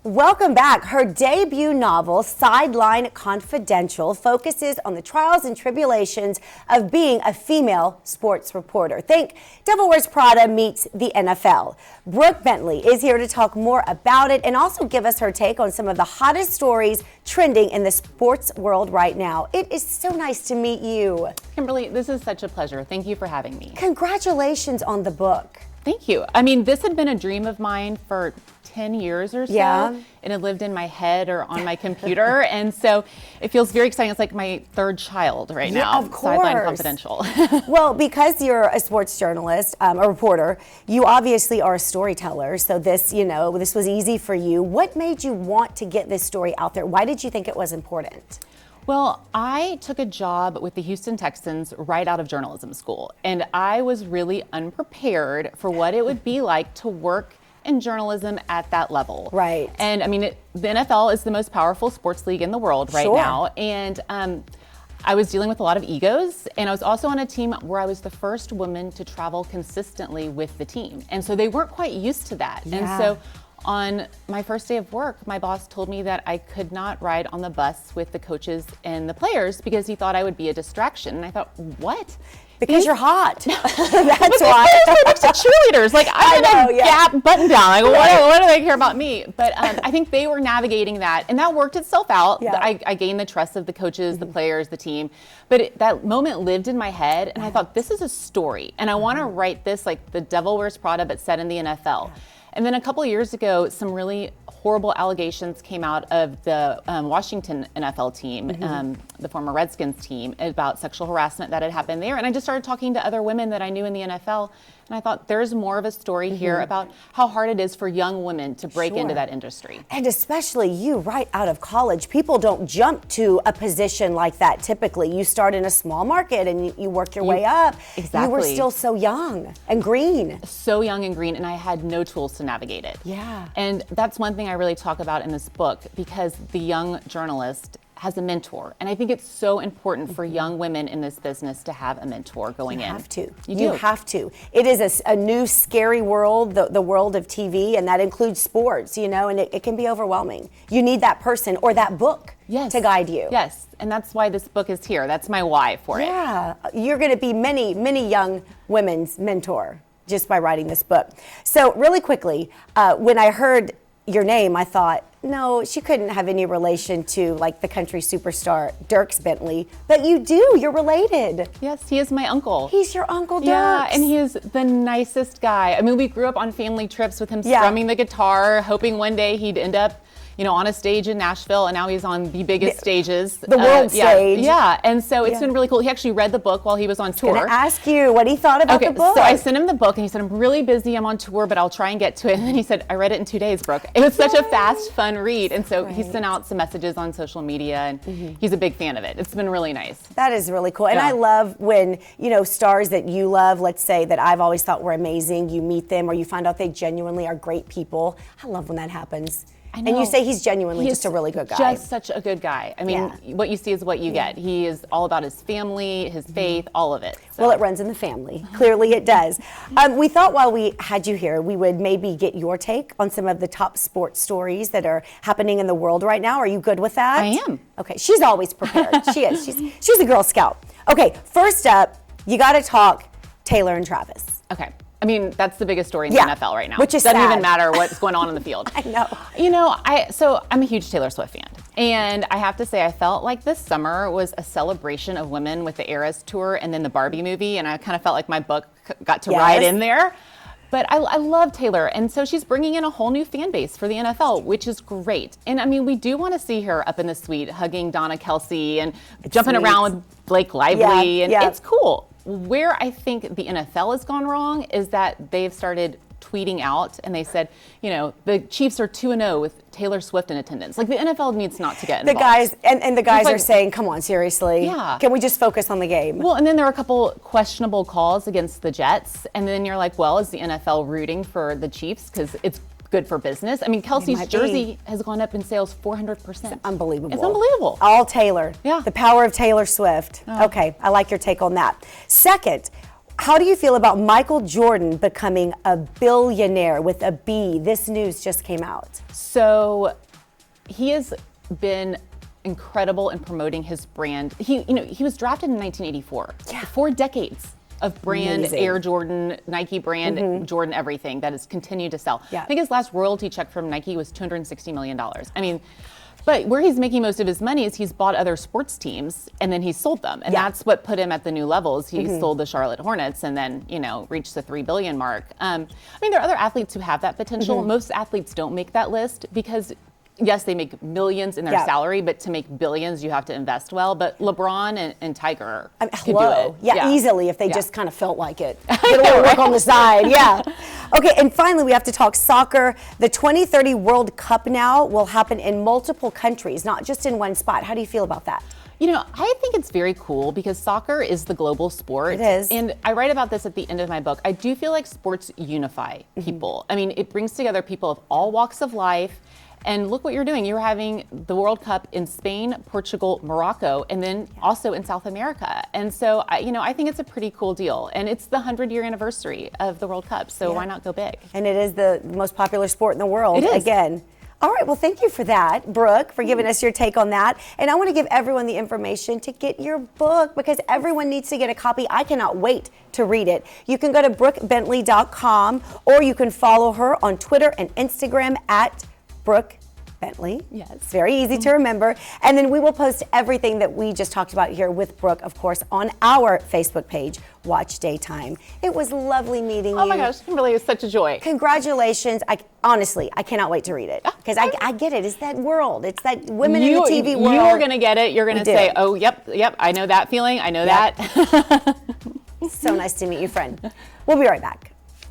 Welcome back. Her debut novel, Sideline Confidential, focuses on the trials and tribulations of being a female sports reporter. Think Devil Wears Prada meets the NFL. Brooke Bentley is here to talk more about it and also give us her take on some of the hottest stories trending in the sports world right now. It is so nice to meet you. Kimberly, this is such a pleasure. Thank you for having me. Congratulations on the book. Thank you. I mean, this had been a dream of mine for 10 years or so. Yeah. It had lived in my head or on my computer. And so it feels very exciting. It's like my third child right now. Of course. Sideline Confidential. Well, because you're a sports journalist, a reporter, you obviously are a storyteller. So this, this was easy for you. What made you want to get this story out there? Why did you think it was important? Well, I took a job with the Houston Texans right out of journalism school, and I was really unprepared for what it would be like to work in journalism at that level. Right. And I mean, the NFL is the most powerful sports league in the world right now, and I was dealing with a lot of egos, and I was also on a team where I was the first woman to travel consistently with the team, and so they weren't quite used to that. Yeah. And so on my first day of work, my boss told me that I could not ride on the bus with the coaches and the players because he thought I would be a distraction. And I thought, what? Because you're hot. That's why. Next to cheerleaders. Like, I'm in a Gap button down. Like, what do they care about me? But I think they were navigating that, and that worked itself out. Yeah. I gained the trust of the coaches, the players, the team. But that moment lived in my head, and I thought, this is a story, and I want to write this like the Devil Wears Prada, but set in the NFL. Yeah. And then a couple of years ago, some really horrible allegations came out of the Washington NFL team, the former Redskins team, about sexual harassment that had happened there. And I just started talking to other women that I knew in the NFL. And I thought, there's more of a story here about how hard it is for young women to break into that industry. And especially you right out of college. People don't jump to a position like that typically. You start in a small market and you work your way up. Exactly. You were still so young and green. So young and green, and I had no tools to navigate it. Yeah. And that's one thing I really talk about in this book, because the young journalist has a mentor. And I think it's so important for young women in this business to have a mentor going in. You have to. You have to. It is a new scary world, the world of TV, and that includes sports, and it can be overwhelming. You need that person or that book to guide you. Yes, and that's why this book is here. That's my why for it. Yeah, you're going to be many, many young women's mentor just by writing this book. So really quickly, when I heard your name, I thought, no, she couldn't have any relation to like the country superstar Dierks Bentley, but you do, you're related. Yes, he is my uncle. He's your Uncle Dierks. Yeah, and he is the nicest guy. I mean, we grew up on family trips with him strumming the guitar, hoping one day he'd end up on a stage in Nashville, and now he's on the biggest stages. The world stage. Yeah, and so it's been really cool. He actually read the book while he was on tour. I was gonna ask you what he thought about the book. So I sent him the book, and he said, I'm really busy, I'm on tour, but I'll try and get to it. And then he said, I read it in 2 days, Brooke. It was such a fast, fun read. And so he sent out some messages on social media, and he's a big fan of it. It's been really nice. That is really cool. And I love when, stars that you love, let's say that I've always thought were amazing, you meet them or you find out they genuinely are great people. I love when that happens. I know. And you say he's genuinely just a really good guy. Just such a good guy. I mean, what you see is what you get. He is all about his family, his faith, all of it. So. Well, it runs in the family. Clearly it does. We thought while we had you here, we would maybe get your take on some of the top sports stories that are happening in the world right now. Are you good with that? I am. Okay, she's always prepared. She is. She's a Girl Scout. Okay, first up, you got to talk Taylor and Travis. Okay. I mean, that's the biggest story in the NFL right now. Which is Doesn't sad. even matter what's going on in the field. I know. So I'm a huge Taylor Swift fan. And I have to say, I felt like this summer was a celebration of women with the Eras Tour and then the Barbie movie. And I kind of felt like my book got to ride in there. But I love Taylor. And so she's bringing in a whole new fan base for the NFL, which is great. And I mean, we do want to see her up in the suite, hugging Donna Kelsey and jumping around with Blake Lively. And it's cool. Where I think the NFL has gone wrong is that they've started tweeting out and they said, the Chiefs are 2-0 with Taylor Swift in attendance. Like, the NFL needs not to get involved. The guys are saying, come on, seriously. Yeah. Can we just focus on the game? Well, and then there are a couple questionable calls against the Jets. And then you're like, well, is the NFL rooting for the Chiefs because it's good for business? I mean, Kelsey's jersey has gone up in sales 400%. It's unbelievable. It's unbelievable. All Taylor. Yeah. The power of Taylor Swift. Okay, I like your take on that. Second, How do you feel about Michael Jordan becoming a billionaire with a B? This news just came out. So he has been incredible in promoting his brand. He was drafted in 1984. Yeah. 4 decades of brand. Amazing. Air Jordan, Nike brand, Jordan everything that has continued to sell. Yeah. I think his last royalty check from Nike was $260 million. I mean, but where he's making most of his money is he's bought other sports teams and then he's sold them. And that's what put him at the new levels. He sold the Charlotte Hornets and then, reached the $3 billion mark. I mean, there are other athletes who have that potential. Most athletes don't make that list because yes, they make millions in their salary, but to make billions, you have to invest well. But LeBron and Tiger could do it. Yeah, easily if they just kind of felt like it. Get a little work on the side, Okay, and finally, we have to talk soccer. The 2030 World Cup now will happen in multiple countries, not just in one spot. How do you feel about that? I think it's very cool because soccer is the global sport. It is. And I write about this at the end of my book. I do feel like sports unify people. I mean, it brings together people of all walks of life. And look what you're doing. You're having the World Cup in Spain, Portugal, Morocco, and then also in South America. And so, I think it's a pretty cool deal. And it's the 100-year anniversary of the World Cup, so why not go big? And it is the most popular sport in the world, it is. Again. All right, well, thank you for that, Brooke, for giving us your take on that. And I want to give everyone the information to get your book because everyone needs to get a copy. I cannot wait to read it. You can go to brookebentley.com or you can follow her on Twitter and Instagram at Brooke Bentley. Yes. It's very easy to remember. And then we will post everything that we just talked about here with Brooke, of course, on our Facebook page, Watch Daytime. It was lovely meeting you. Oh my gosh, Kimberly, it was such a joy. Congratulations. Honestly, I cannot wait to read it because I get it. It's that world. It's that women in the TV world. You are going to get it. You're going to say, oh, yep, I know that feeling. I know that. So nice to meet you, friend. We'll be right back.